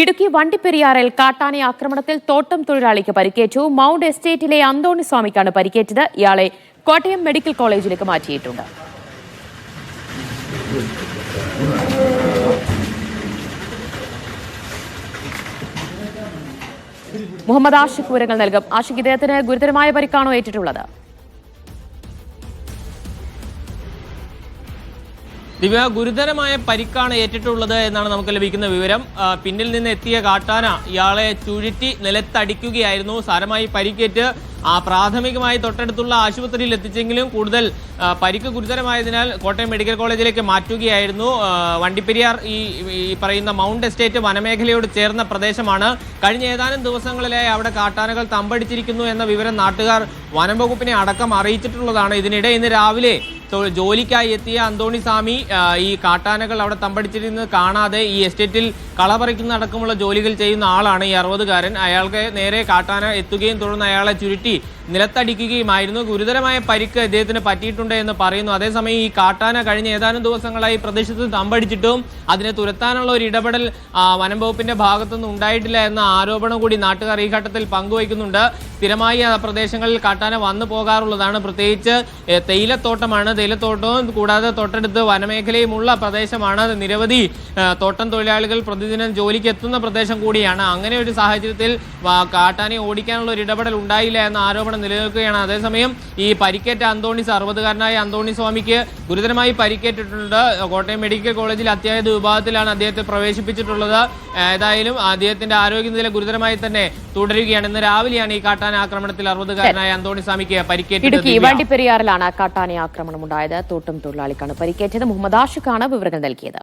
ഇടുക്കി വണ്ടിപ്പെരിയാറിൽ കാട്ടാന ആക്രമണത്തിൽ തോട്ടം തൊഴിലാളിക്ക് പരിക്കേറ്റു. മൗണ്ട് എസ്റ്റേറ്റിലെ അന്തോണി സ്വാമിക്കാണ് പരിക്കേറ്റത്. ഇയാളെ കോട്ടയം മെഡിക്കൽ കോളേജിലേക്ക് മാറ്റിയിട്ടുണ്ട്. മുഹമ്മദ് ആഷിഖ് വിവരങ്ങൾ നൽകും. ആഷിഖ്, ഇദ്ദേഹത്തിന് ഗുരുതരമായ പരിക്കാണോ ഏറ്റിട്ടുള്ളത്? ദിവ്യ, ഗുരുതരമായ പരിക്കാണ് ഏറ്റിട്ടുള്ളത് എന്നാണ് നമുക്ക് ലഭിക്കുന്ന വിവരം. പിന്നിൽ നിന്ന് എത്തിയ കാട്ടാന ഇയാളെ ചുഴറ്റി നിലത്തടിക്കുകയായിരുന്നു. സാരമായി പരിക്കേറ്റ് പ്രാഥമികമായി തൊട്ടടുത്തുള്ള ആശുപത്രിയിൽ എത്തിച്ചെങ്കിലും കൂടുതൽ പരിക്ക് ഗുരുതരമായതിനാൽ കോട്ടയം മെഡിക്കൽ കോളേജിലേക്ക് മാറ്റുകയായിരുന്നു. വണ്ടിപ്പെരിയാർ ഈ പറയുന്ന മൗണ്ട് എസ്റ്റേറ്റ് വനമേഖലയോട് ചേർന്ന പ്രദേശമാണ്. കഴിഞ്ഞ ഏതാനും ദിവസങ്ങളിലായി അവിടെ കാട്ടാനകൾ തമ്പടിച്ചിരിക്കുന്നു എന്ന വിവരം നാട്ടുകാർ വനം വകുപ്പിനെ അടക്കം അറിയിച്ചിട്ടുള്ളതാണ്. ഇതിനിടെ ഇന്ന് രാവിലെ ജോലിക്കായി എത്തിയ അന്തോണി സ്വാമി ഈ കാട്ടാനകൾ അവിടെ തമ്പടിച്ചിരുന്നത് കാണാതെ ഈ എസ്റ്റേറ്റിൽ കളപറിക്കുന്ന അടക്കമുള്ള ജോലികൾ ചെയ്യുന്ന ആളാണ് ഈ 60-കാരൻ. അയാൾക്ക് നേരെ കാട്ടാന എത്തുകയും തുടർന്ന് അയാളെ ചുരുട്ടി നിലത്തടിക്കുകയുമായിരുന്നു. ഗുരുതരമായ പരിക്ക് ഇദ്ദേഹത്തിന് പറ്റിയിട്ടുണ്ട് എന്ന് പറയുന്നു. അതേസമയം ഈ കാട്ടാന കഴിഞ്ഞ ഏതാനും ദിവസങ്ങളായി പ്രദേശത്ത് തമ്പടിച്ചിട്ടും അതിനെ തുരത്താനുള്ള ഒരു ഇടപെടൽ വനം വകുപ്പിന്റെ ഭാഗത്തുനിന്ന് ഉണ്ടായിട്ടില്ല എന്ന ആരോപണം കൂടി നാട്ടുകാർ ഈ ഘട്ടത്തിൽ പങ്കുവയ്ക്കുന്നുണ്ട്. സ്ഥിരമായി ആ പ്രദേശങ്ങളിൽ കാട്ടാന വന്നു പോകാറുള്ളതാണ്. പ്രത്യേകിച്ച് തേയിലത്തോട്ടമാണ്. തേയിലത്തോട്ടവും കൂടാതെ തൊട്ടടുത്ത് വനമേഖലയുമുള്ള പ്രദേശമാണ്. നിരവധി തോട്ടം തൊഴിലാളികൾ പ്രതിദിനം ജോലിക്ക് എത്തുന്ന പ്രദേശം കൂടിയാണ്. അങ്ങനെ ഒരു സാഹചര്യത്തിൽ കാട്ടാനെ ഓടിക്കാനുള്ള ഒരു ഇടപെടൽ ഉണ്ടായില്ല എന്ന ആരോപണം നിലനിൽക്കുകയാണ്. അതേസമയം ഈ പരിക്കേറ്റ അന്തോണി 60-കാരനായ അന്തോണി സ്വാമിക്ക് ഗുരുതരമായി പരിക്കേറ്റിട്ടുണ്ട്. കോട്ടയം മെഡിക്കൽ കോളേജിൽ അത്യാഹിത വിഭാഗത്തിലാണ് അദ്ദേഹത്തെ പ്രവേശിപ്പിച്ചിട്ടുള്ളത്. ഏതായാലും അദ്ദേഹത്തിന്റെ ആരോഗ്യനില ഗുരുതരമായി തന്നെ തുടരുകയാണ്. ഇന്ന് രാവിലെയാണ് ഈ കാട്ടാന ആക്രമണത്തിൽ 60-കാരനായ അന്തോണി സ്വാമിക്ക് പരിക്കേറ്റത്. വണ്ടിപ്പെരിയാറിലാണ് കാട്ടാന ആക്രമണം ഉണ്ടായത്. തോട്ടം തൊഴിലാളിക്കാണ് പരിക്കേറ്റത്. മുഹമ്മദ് ആഷിഖാണ് വിവരങ്ങൾ നൽകിയത്.